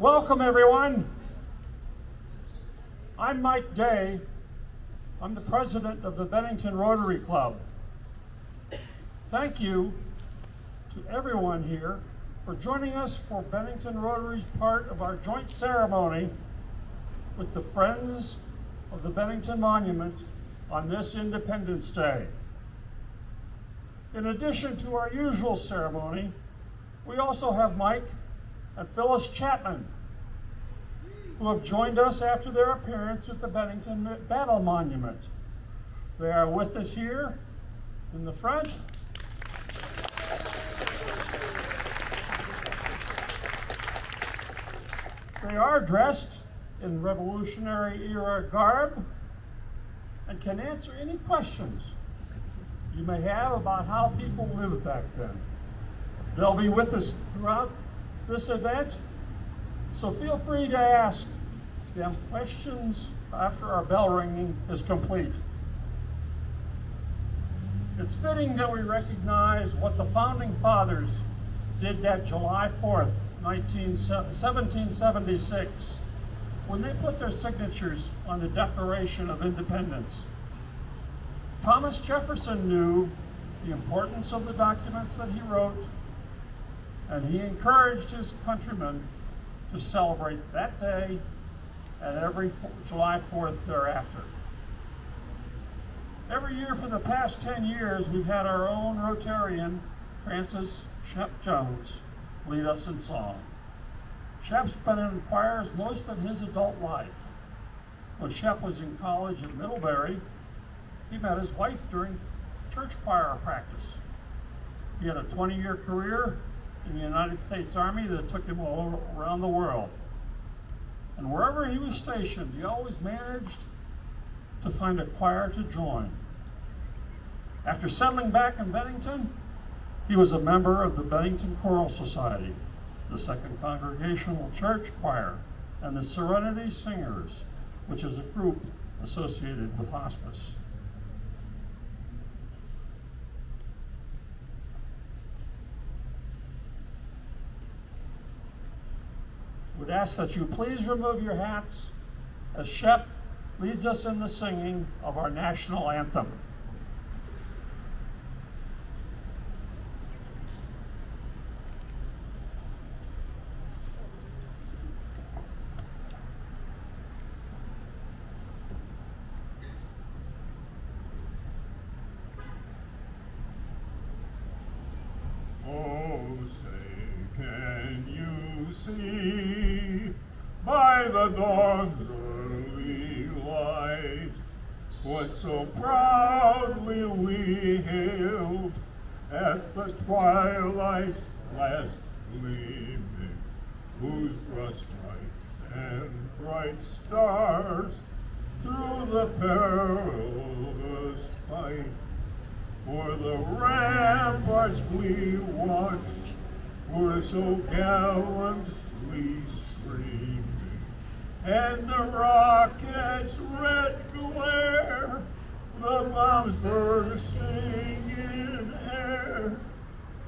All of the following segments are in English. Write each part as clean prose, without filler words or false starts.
Welcome, everyone. I'm Mike Day. I'm the president of the Bennington Rotary Club. Thank you to everyone here for joining us for Bennington Rotary's part of our joint ceremony with the Friends of the Bennington Monument on this Independence Day. In addition to our usual ceremony, we also have Mike and Phyllis Chapman, who have joined us after their appearance at the Bennington Battle Monument. They are with us here in the front. They are dressed in Revolutionary era garb and can answer any questions you may have about how people lived back then. They'll be with us throughout this event, so feel free to ask them questions after our bell ringing is complete. It's fitting that we recognize what the Founding Fathers did that July 4th, 1776, when they put their signatures on the Declaration of Independence. Thomas Jefferson knew the importance of the documents that he wrote, and he encouraged his countrymen to celebrate that day and every July 4th thereafter. Every year for the past 10 years, we've had our own Rotarian, Francis Shep Jones, lead us in song. Shep's been in choirs most of his adult life. When Shep was in college at Middlebury, he met his wife during church choir practice. He had a 20-year career in the United States Army that took him all around the world. And wherever he was stationed, he always managed to find a choir to join. After settling back in Bennington, he was a member of the Bennington Choral Society, the Second Congregational Church Choir, and the Serenity Singers, which is a group associated with hospice. Would ask that you please remove your hats as Shep leads us in the singing of our national anthem. Oh, say, can you see by the dawn's early light what so proudly we hailed at the twilight's last gleaming, whose breast light and bright stars through the perilous fight for the ramparts we watched were so gallantly streaming, and the rocket's red glare, the bombs bursting in air,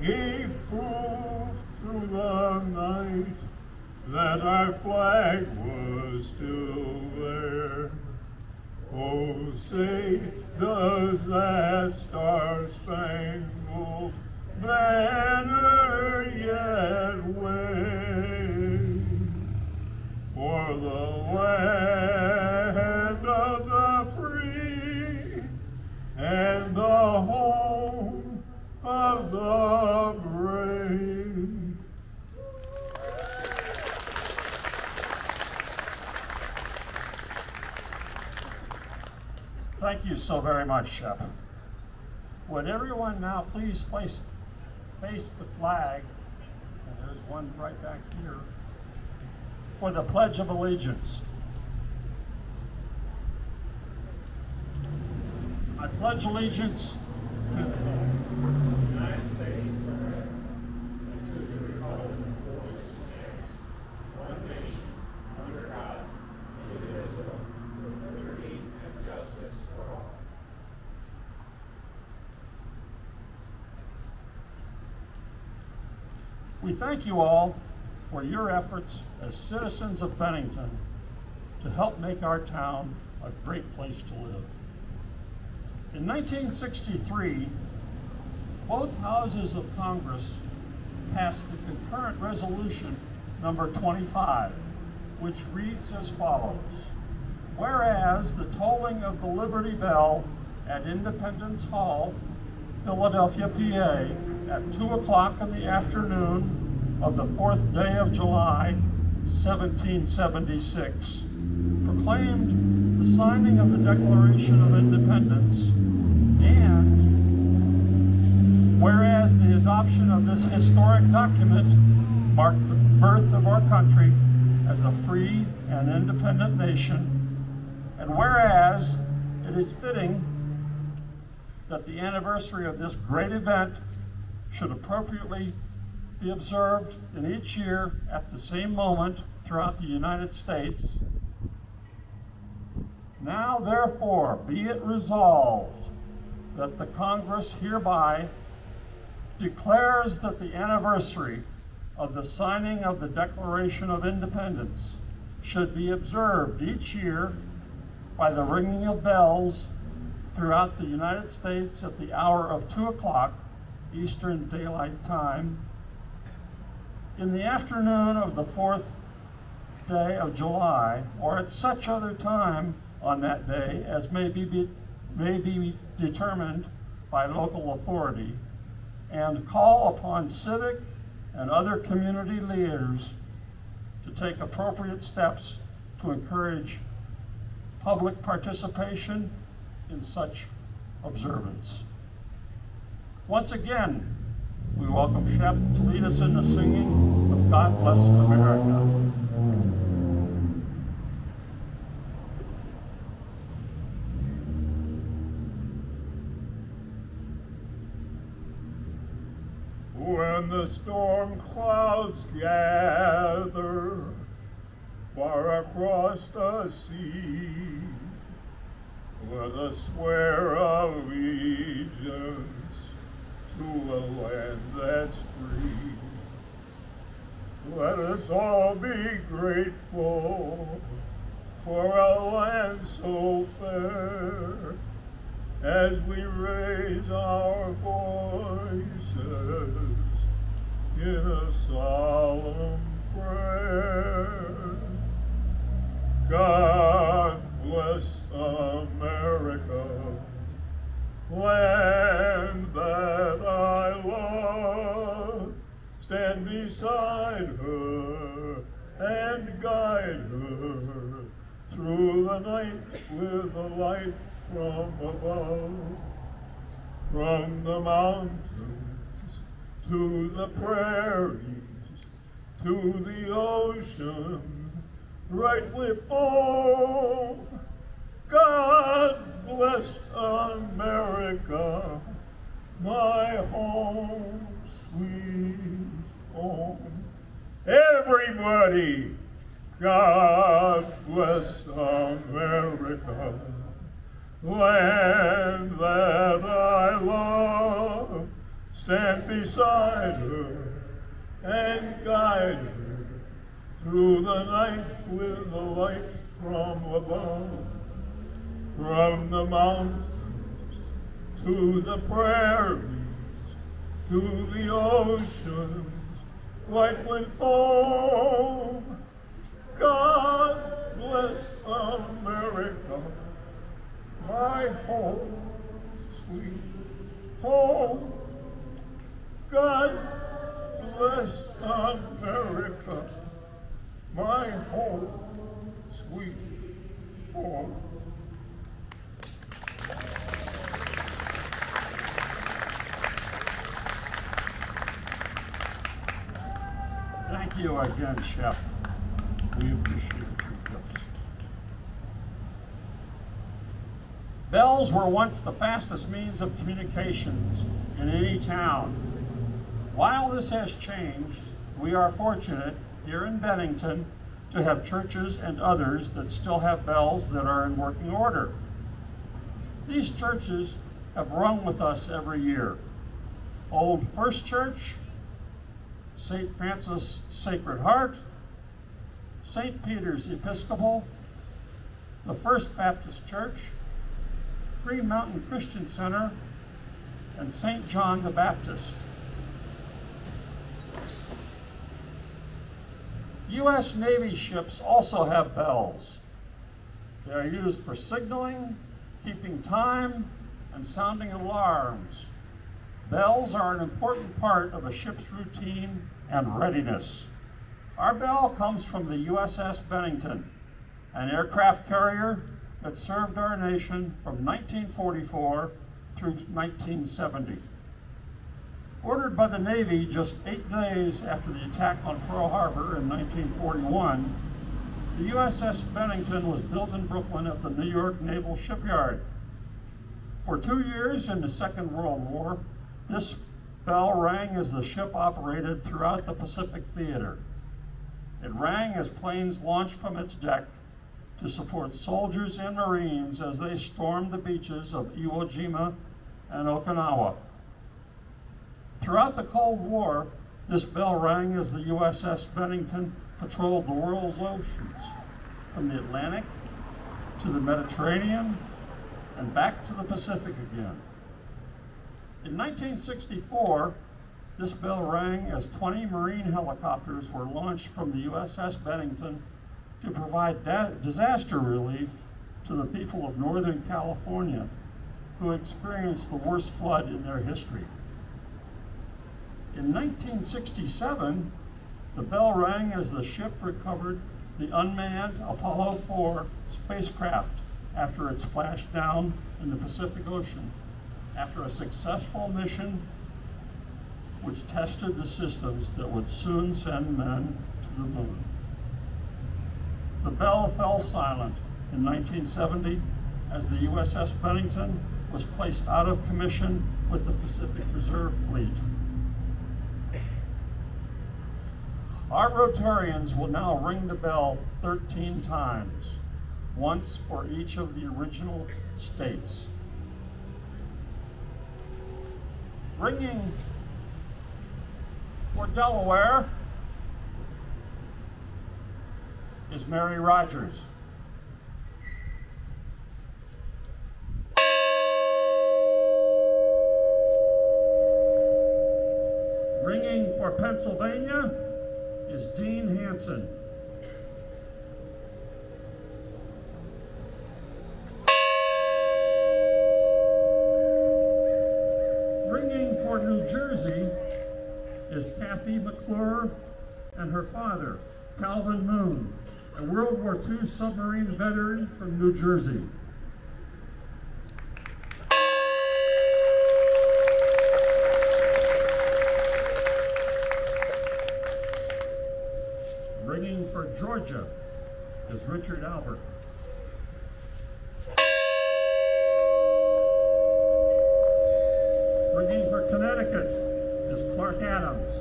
gave proof through the night that our flag was still there. Oh, say, does that star-spangled banner yet wave for the land of the free and the home of the brave? Thank you so very much, Shep. Would everyone now please face the flag, and there's one right back here, for the Pledge of Allegiance. I pledge allegiance to the United States of America and to the republic for which it stands, one nation, under God, indivisible, with liberty and justice for all. We thank you all for your efforts as citizens of Bennington to help make our town a great place to live. In 1963, both houses of Congress passed the concurrent resolution number 25, which reads as follows. Whereas the tolling of the Liberty Bell at Independence Hall, Philadelphia, PA, at 2 o'clock in the afternoon of the 4th day of July, 1776, proclaimed the signing of the Declaration of Independence, and whereas the adoption of this historic document marked the birth of our country as a free and independent nation, and whereas it is fitting that the anniversary of this great event should appropriately be observed in each year at the same moment throughout the United States, now therefore be it resolved that the Congress hereby declares that the anniversary of the signing of the Declaration of Independence should be observed each year by the ringing of bells throughout the United States at the hour of 2 o'clock Eastern Daylight Time in the afternoon of the 4th day of July, or at such other time on that day as may be determined by local authority, and call upon civic and other community leaders to take appropriate steps to encourage public participation in such observance. Once again, we welcome Shep to lead us in the singing of God Bless America. When the storm clouds gather far across the sea, let us swear allegiance to a land that's free. Let us all be grateful for a land so fair, as we raise our voices in a solemn prayer. God bless America, land that I love. Stand beside her and guide her through the night with the light from above. From the mountains to the prairies, to the ocean, right with foam. God bless America, my home, sweet home. Everybody, God bless America, land that I love. Stand beside her and guide her through the night with the light from above. From the mountains to the prairies, to the oceans, white with foam. God bless America, my home, sweet home. God bless America, my home, sweet home. Thank you again, Shep. We appreciate your gifts. Bells were once the fastest means of communications in any town. While this has changed, we are fortunate here in Bennington to have churches and others that still have bells that are in working order. These churches have rung with us every year. Old First Church, St. Francis Sacred Heart, St. Peter's Episcopal, the First Baptist Church, Green Mountain Christian Center, and St. John the Baptist. U.S. Navy ships also have bells. They are used for signaling, keeping time, and sounding alarms. Bells are an important part of a ship's routine and readiness. Our bell comes from the USS Bennington, an aircraft carrier that served our nation from 1944 through 1970. Ordered by the Navy just 8 days after the attack on Pearl Harbor in 1941, the USS Bennington was built in Brooklyn at the New York Naval Shipyard. For 2 years in the Second World War, this bell rang as the ship operated throughout the Pacific Theater. It rang as planes launched from its deck to support soldiers and Marines as they stormed the beaches of Iwo Jima and Okinawa. Throughout the Cold War, this bell rang as the USS Bennington patrolled the world's oceans, from the Atlantic to the Mediterranean and back to the Pacific again. In 1964, this bell rang as 20 Marine helicopters were launched from the USS Bennington to provide disaster relief to the people of Northern California who experienced the worst flood in their history. In 1967, the bell rang as the ship recovered the unmanned Apollo 4 spacecraft after it splashed down in the Pacific Ocean after a successful mission which tested the systems that would soon send men to the moon. The bell fell silent in 1970 as the USS Bennington was placed out of commission with the Pacific Reserve Fleet. Our Rotarians will now ring the bell 13 times, once for each of the original states. Ringing for Delaware is Mary Rogers. Ringing for Pennsylvania is Dean Hansen. Ringing for New Jersey is Kathy McClure and her father, Calvin Moon, a World War II submarine veteran from New Jersey. Ringing for Georgia is Richard Albert. Ringing for Connecticut is Clark Adams.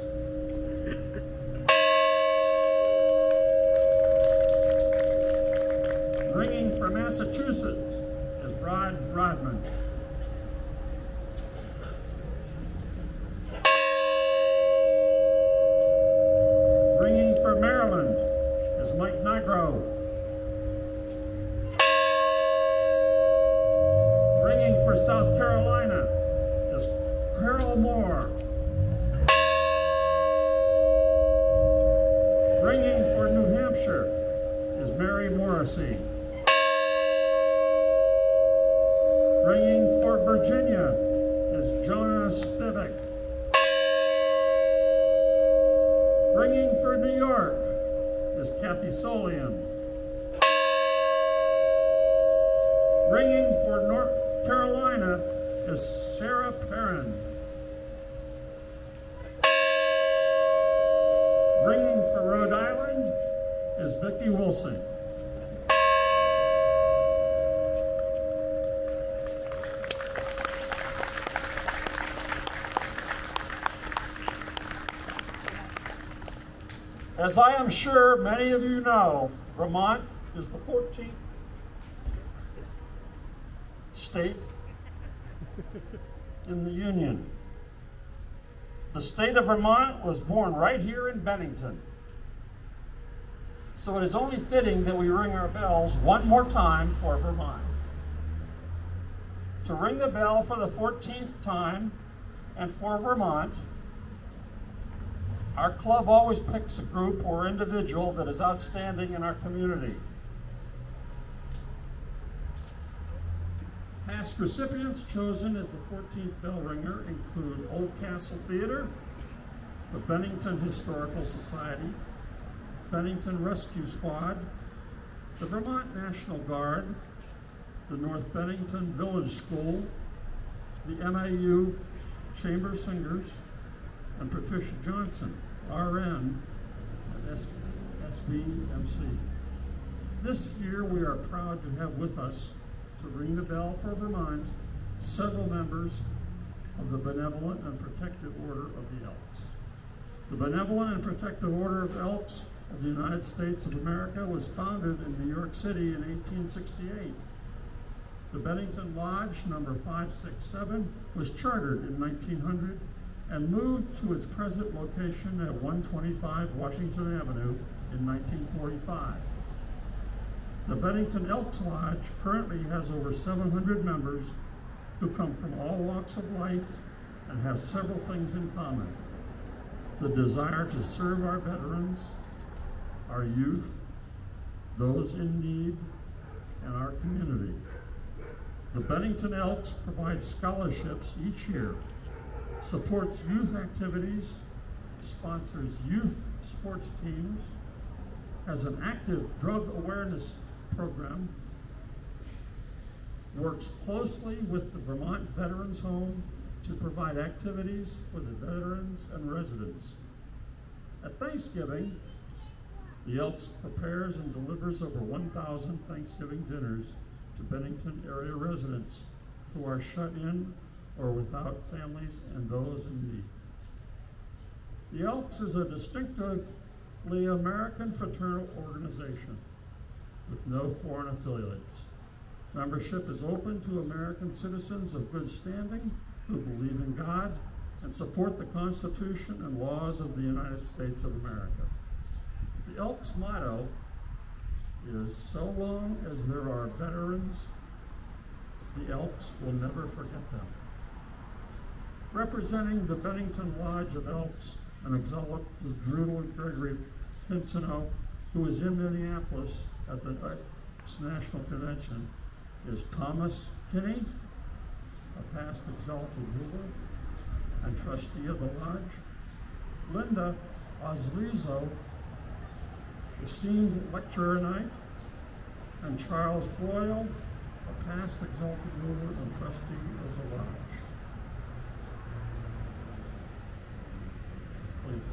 Ringing for Massachusetts is Rod Rodman. Ringing for Maryland is Mike Nigro. Ringing for South Carolina is Carol Moore. Ringing for New Hampshire is Mary Morrissey. Ringing for Virginia is Jonah Spivak. Ringing for New York is Kathy Solian. Ringing for North Carolina is Sarah Perrin. Ringing for Rhode Island is Vicki Wilson. As I am sure many of you know, Vermont is the 14th state in the Union. The state of Vermont was born right here in Bennington. So it is only fitting that we ring our bells one more time for Vermont. To ring the bell for the 14th time and for Vermont, our club always picks a group or individual that is outstanding in our community. Past recipients chosen as the 14th bell ringer include Old Castle Theater, the Bennington Historical Society, Bennington Rescue Squad, the Vermont National Guard, the North Bennington Village School, the NIU Chamber Singers, and Patricia Johnson, RN, at SBMC. This year we are proud to have with us to ring the bell for Vermont several members of the Benevolent and Protective Order of the Elks. The Benevolent and Protective Order of Elks of the United States of America was founded in New York City in 1868. The Bennington Lodge, number 567, was chartered in 1900 and moved to its present location at 125 Washington Avenue in 1945. The Bennington Elks Lodge currently has over 700 members who come from all walks of life and have several things in common. The desire to serve our veterans, our youth, those in need, and our community. The Bennington Elks provides scholarships each year, supports youth activities, sponsors youth sports teams, has an active drug awareness program, works closely with the Vermont Veterans Home to provide activities for the veterans and residents. At Thanksgiving, the Elks prepares and delivers over 1,000 Thanksgiving dinners to Bennington area residents who are shut in or without families and those in need. The Elks is a distinctively American fraternal organization with no foreign affiliates. Membership is open to American citizens of good standing who believe in God and support the Constitution and laws of the United States of America. The Elks' motto is, "So long as there are veterans, the Elks will never forget them." Representing the Bennington Lodge of Elks and Exultant with Drew and Gregory Pinsino, who is in Minneapolis at the Elks National Convention, is Thomas Kinney, a past Exalted ruler and trustee of the Lodge, Linda Oslizo, esteemed lecturer knight, and Charles Boyle, a past Exalted ruler and trustee of the Lodge. Please.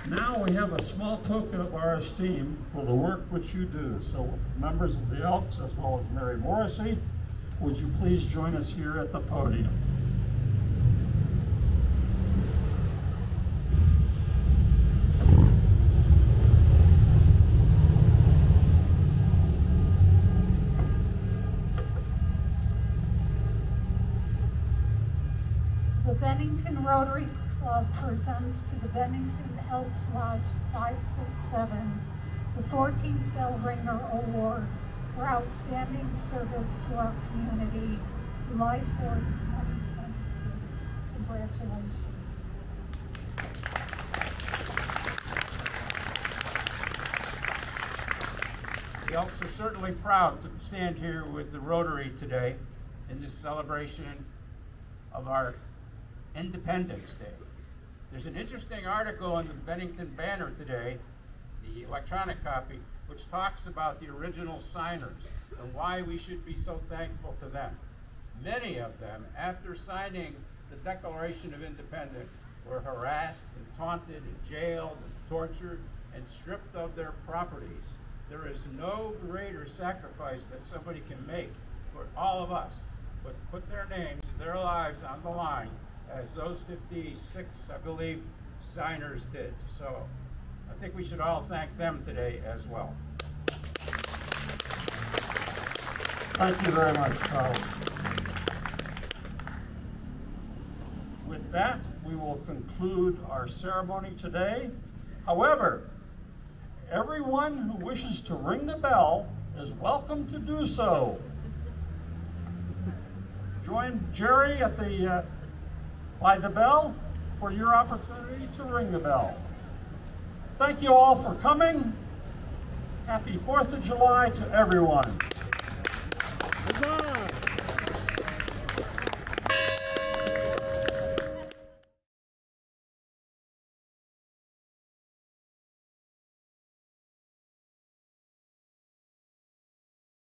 Now we have a small token of our esteem for the work which you do. So members of the Elks, as well as Mary Morrissey, would you please join us here at the podium? The Bennington Rotary Club presents to the Bennington Elks Lodge 567 the 14th Bell Ringer Award for outstanding service to our community, July 4th, 2020. Congratulations. The Elks are certainly proud to stand here with the Rotary today in this celebration of our Independence Day. There's an interesting article in the Bennington Banner today, the electronic copy, which talks about the original signers and why we should be so thankful to them. Many of them, after signing the Declaration of Independence, were harassed and taunted and jailed and tortured and stripped of their properties. There is no greater sacrifice that somebody can make for all of us, but put their names and their lives on the line as those 56, I believe, signers did. So I think we should all thank them today as well. Thank you very much, Charles. With that, we will conclude our ceremony today. However, everyone who wishes to ring the bell is welcome to do so. Join Jerry at by the bell for your opportunity to ring the bell. Thank you all for coming. Happy 4th of July to everyone. Huzzah!